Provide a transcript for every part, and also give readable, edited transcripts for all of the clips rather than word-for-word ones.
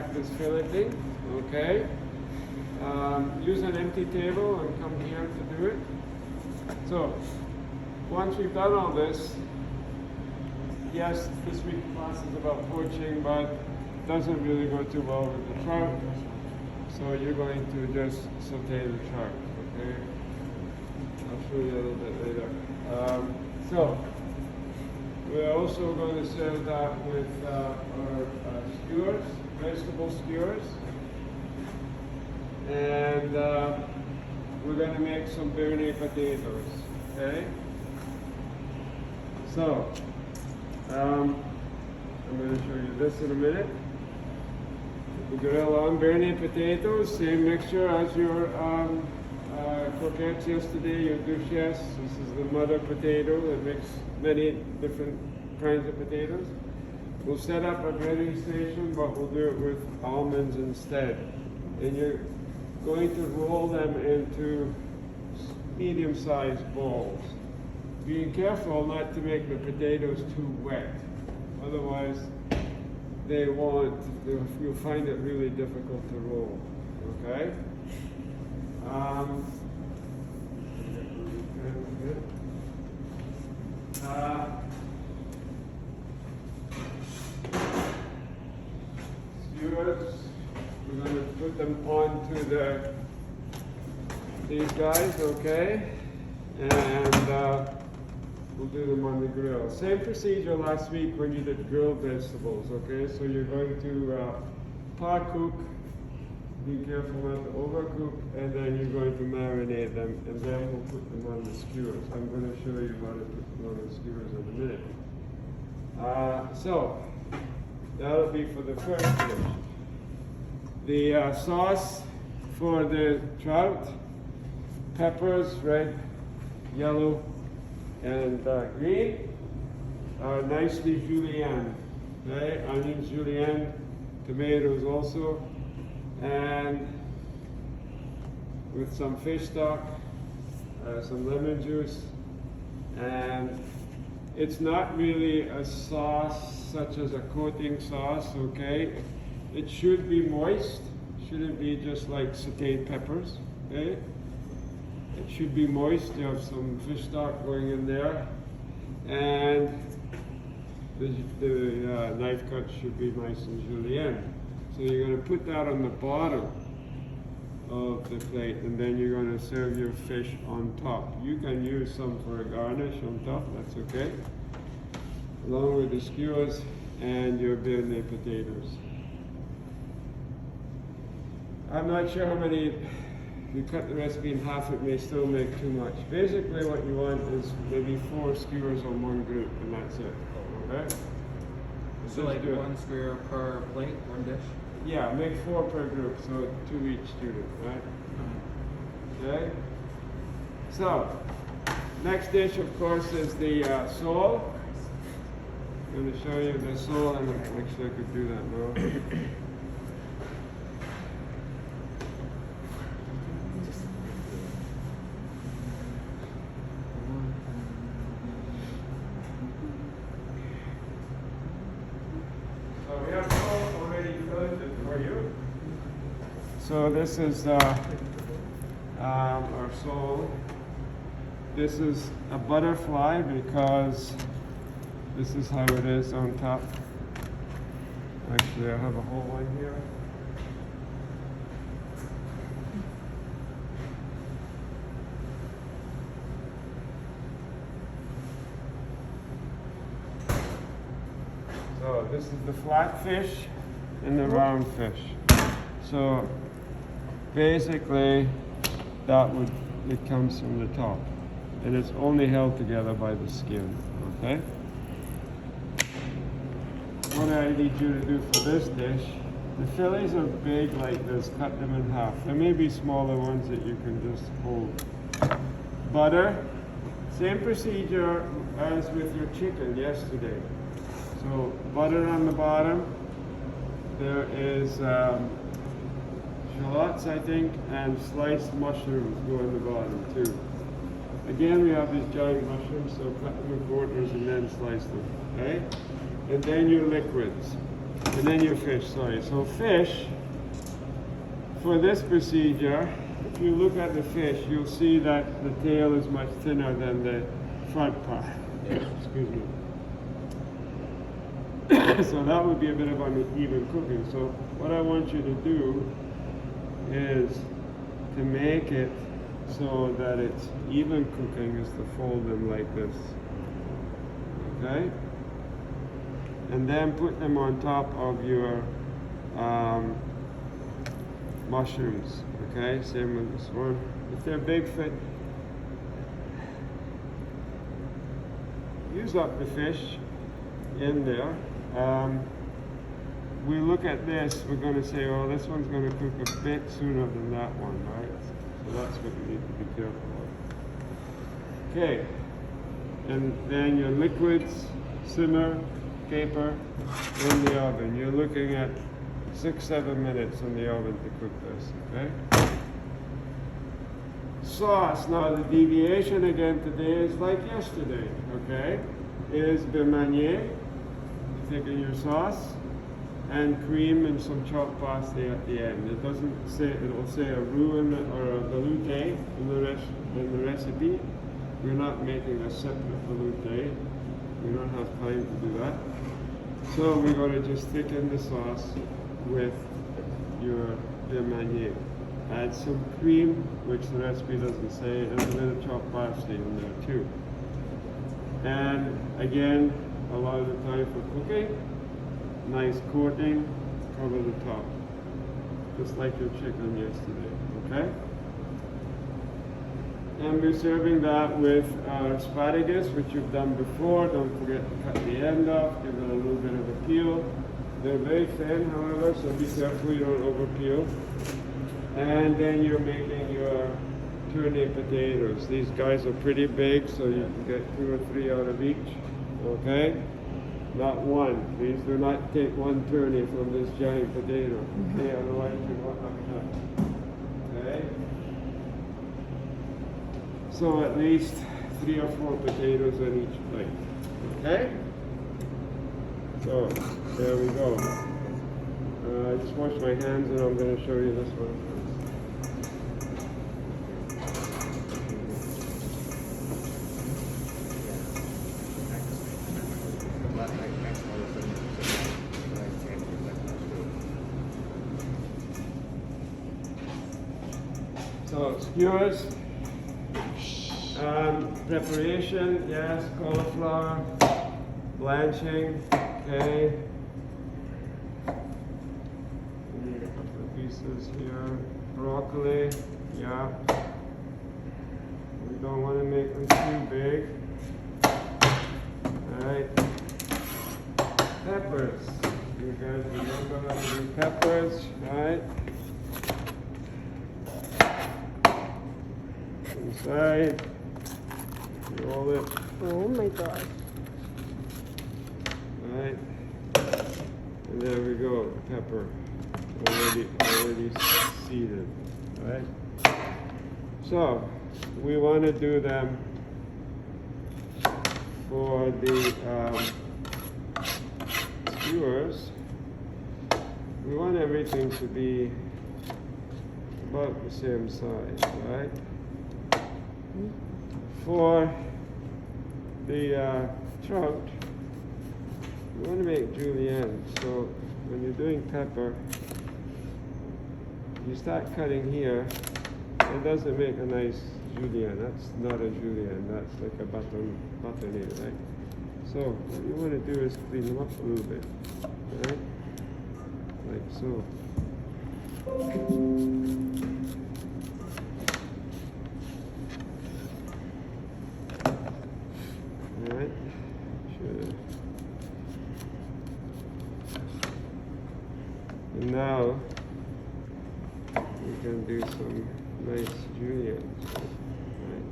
practice filleting, okay? Use an empty table and come here to do it. So, once we've done all this, yes, this week's class is about poaching, but it doesn't really go too well with the trout. So you're going to just saute the trout, okay? I'll show you a little bit later. So, we're also going to serve that with our skewers, vegetable skewers. And we're going to make some béarnaise potatoes, okay? So, I'm going to show you this in a minute. We grill on béarnaise potatoes, same mixture as your croquettes yesterday, your duchesse. This is the mother potato that makes many different kinds of potatoes. We'll set up a grilling station, but we'll do it with almonds instead. And you're going to roll them into medium-sized balls. Being careful not to make the potatoes too wet. Otherwise, you'll find it really difficult to roll, okay? Skewers, we're going to put them onto these guys, okay? And we'll do them on the grill. Same procedure last week when you did grilled vegetables, okay? So you're going to pot cook, be careful not to overcook, and then you're going to marinate them, and then we'll put them on the skewers. I'm going to show you how to put them on the skewers in a minute. So, that'll be for the first dish. The sauce for the trout, peppers, red, yellow, and green, are nicely julienne. Okay, onions julienne, tomatoes also, and with some fish stock, some lemon juice, and it's not really a sauce such as a coating sauce, okay? It should be moist, shouldn't be just like sauteed peppers, okay? It should be moist. You have some fish stock going in there, and the knife cut should be nice and julienne. So you're going to put that on the bottom of the plate, and then you're going to serve your fish on top. You can use some for a garnish on top, that's okay, along with the skewers and your béarnaise potatoes. I'm not sure how many. If you cut the recipe in half, it may still make too much. Basically what you want is maybe 4 skewers on one group, and that's it, okay? So like one skewer per plate, one dish? Yeah, make 4 per group, so 2 each student, right? Okay? So, next dish, of course, is the sole. I'm going to show you the sole, and actually I could do that now. So this is our sole. This is a butterfly because this is how it is on top. Actually, I have a whole one here. So this is the flat fish and the round fish. So basically, it comes from the top, and it's only held together by the skin, okay? What I need you to do for this dish, the fillets are big like this, cut them in half. There may be smaller ones that you can just hold. Butter, same procedure as with your chicken yesterday. So butter on the bottom, there is shallots, I think, and sliced mushrooms go on the bottom too. Again, we have these giant mushrooms, so cut them in quarters and then slice them, okay? And then your liquids. And then your fish, sorry. So fish, for this procedure, if you look at the fish, you'll see that the tail is much thinner than the front part. Excuse me. So that would be a bit of uneven cooking. So what I want you to do is to make it so that it's even cooking is to fold them like this. Okay? And then put them on top of your mushrooms. Okay? Same with this one. If they're big fish, use up the fish in there. We look at this, we're going to say, oh, this one's going to cook a bit sooner than that one, right? So that's what you need to be careful of. Okay, and then your liquids, simmer, caper in the oven. You're looking at 6-7 minutes in the oven to cook this, okay? Sauce, now the deviation again today is like yesterday, okay? Is beignet, taking your sauce, and cream and some chopped parsley at the end. It doesn't say, it'll say a roux or a velouté in the recipe. We're not making a separate velouté. We don't have time to do that. So we're going to just thicken the sauce with your beignet. Add some cream, which the recipe doesn't say, and a bit of chopped parsley in there too. And again, a lot of the time for cooking, nice coating, cover the top, just like your chicken yesterday, okay? And we're serving that with our asparagus, which you've done before. Don't forget to cut the end off, give it a little bit of a peel. They're very thin, however, so be careful you don't over peel. And then you're making your turnip potatoes. These guys are pretty big, so you can get 2 or 3 out of each, okay? Not one. Please do not take one turnip from this giant potato. Okay, otherwise you won't have enough. Okay? So at least 3 or 4 potatoes on each plate. Okay? So, there we go. I just washed my hands and I'm going to show you this one. So skewers, preparation, yes, cauliflower, blanching, okay. We need a couple of pieces here. Broccoli, yeah. We don't want to make them too big. Alright. Peppers. You guys remember how to do peppers, right? Inside, roll it. Oh my god. Right, and there we go, pepper, already seeded, right? So, we want to do them for the skewers. We want everything to be about the same size, right? For the trout, you want to make julienne. So when you're doing pepper, you start cutting here. It doesn't make a nice julienne. That's not a julienne. That's like a bâtonnet, right? So what you want to do is clean them up a little bit, right? Like so. Alright, sure. And now we can do some nice juliennes. Right.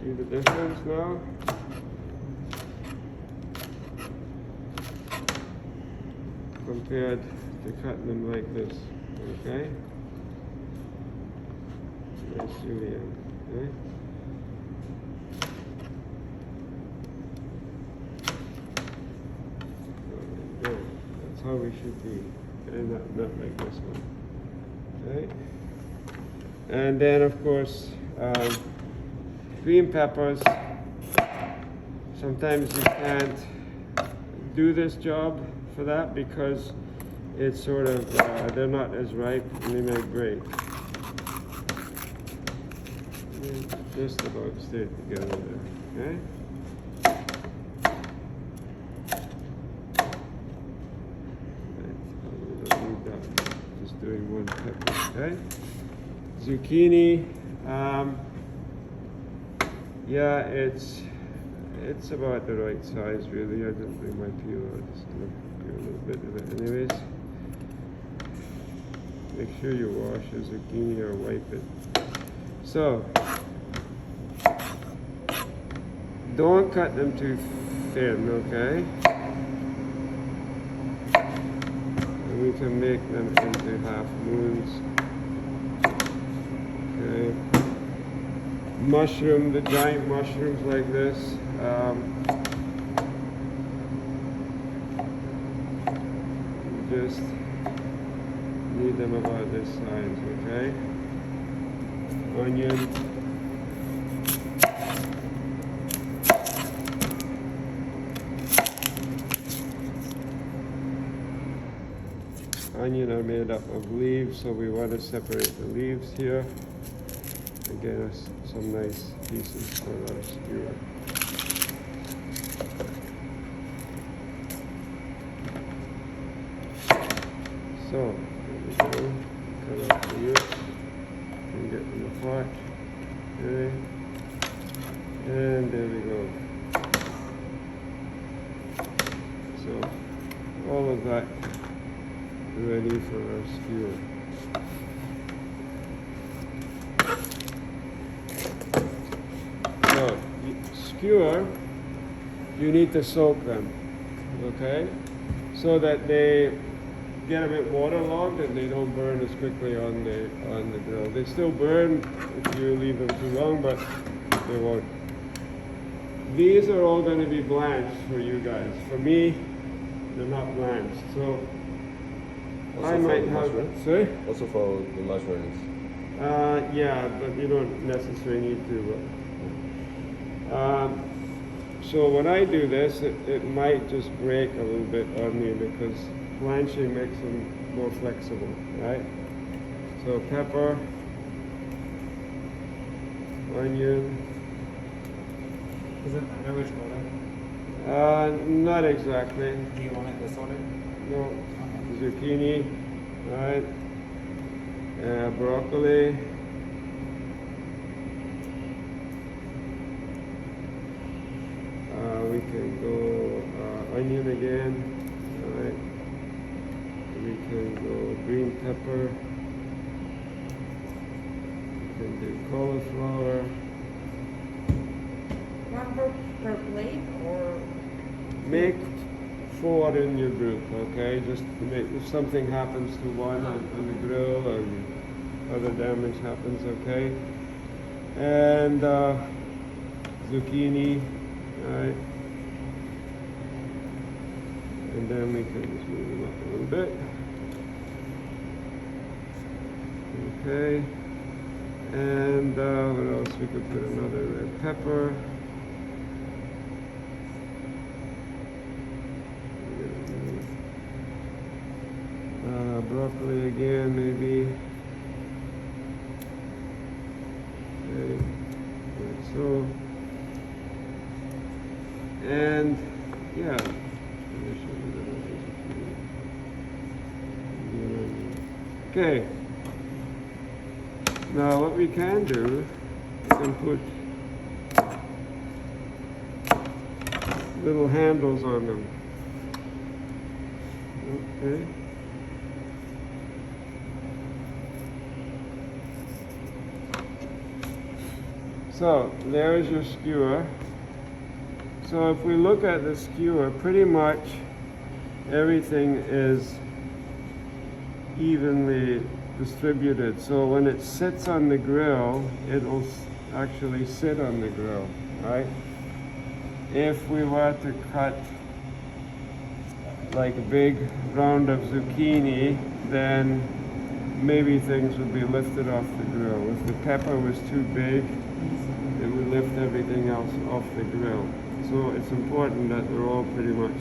See the difference now? Compared to cutting them like this, okay? Nice julienne, okay? how we should be, and not like this one. Okay? And then of course, green peppers. Sometimes you can't do this job for that because it's sort of, they're not as ripe and they might break. Just about stay together there, okay? We don't need that. Just doing one pepper, okay? Zucchini, yeah, it's about the right size really. I didn't bring my peeler, I just do a little bit of it anyways. Make sure you wash your zucchini or wipe it. So, don't cut them too thin, okay? And we can make them into half moons. Okay. Mushroom, the giant mushrooms like this. Just need them about this size, okay? Onion. Onion are made up of leaves, so we want to separate the leaves here and get us some nice pieces for our skewer. So, there we go. Cut off the roots and get them apart. Okay. And there we go. So, all of that ready for our skewer. So, skewer, you need to soak them, okay? So that they get a bit waterlogged and they don't burn as quickly on the grill. They still burn if you leave them too long, but they won't. These are all going to be blanched for you guys. For me, they're not blanched. So Also I might have. Sorry? Also for the mushrooms. Yeah, but you don't necessarily need to. So when I do this, it might just break a little bit on me because blanching makes them more flexible, right? So pepper, onion. Does it matter which order? Not exactly. Do you want it this order? No. Zucchini, right? Broccoli. We can go onion again, right? We can go green pepper. We can do cauliflower. One per plate or? Make 4 in your group, okay? Just to make, if something happens to one on the grill or other damage happens, okay? And zucchini, right? And then we can just move them up a little bit. Okay. And what else? We could put another red pepper. Broccoli again, maybe. Okay, like so. And yeah. Okay. Now what we can do, we can put little handles on them. Okay. So there's your skewer. So if we look at the skewer, pretty much everything is evenly distributed. So when it sits on the grill, it'll actually sit on the grill, right? If we were to cut like a big round of zucchini, then maybe things would be lifted off the grill. If the pepper was too big, it would lift everything else off the grill. So it's important that they're all pretty much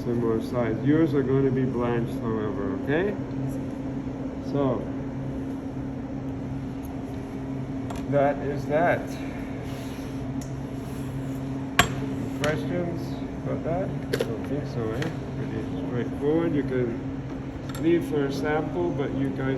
similar size. Yours are going to be blanched, however, okay? So, that is that. Any questions about that? I don't think so, eh? Pretty straightforward. You can leave for a sample, but you guys